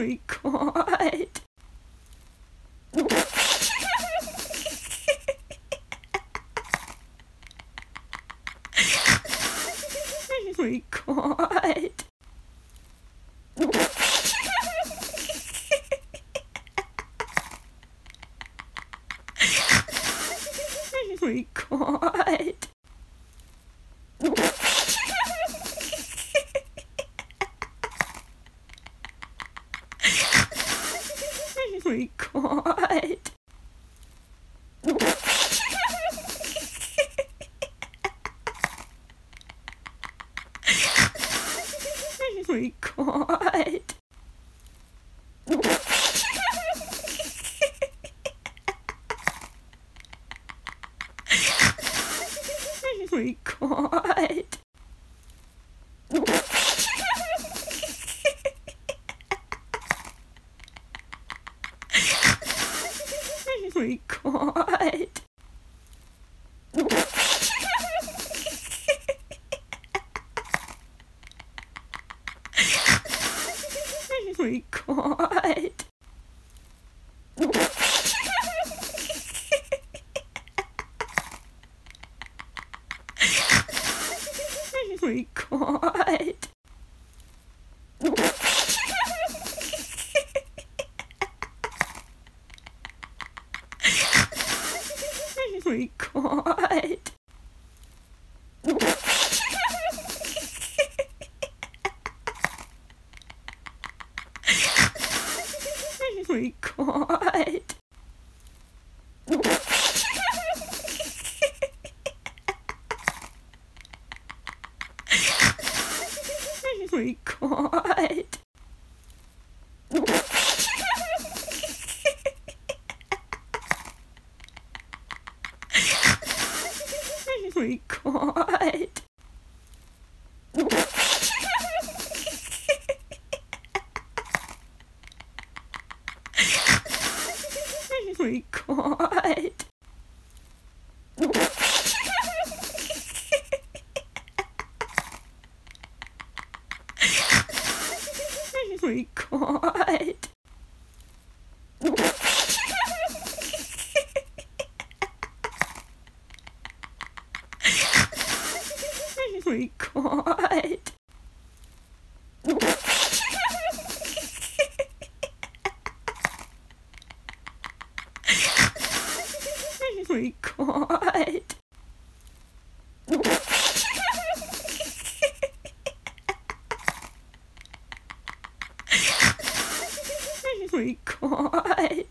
my god. Oh my god. Oh my god. Oh my god. Oh my god. Oh my god. Oh my god. Oh my god. Oh my god. Oh my god. Oh my god. Oh my god. Oh my god. Oh my god. Oh my god. Oh my god. Oh my god. Oh my god.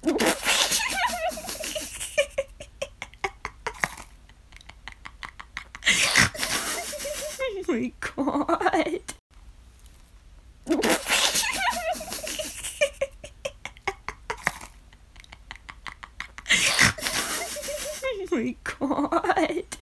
Oh my god. Oh my god.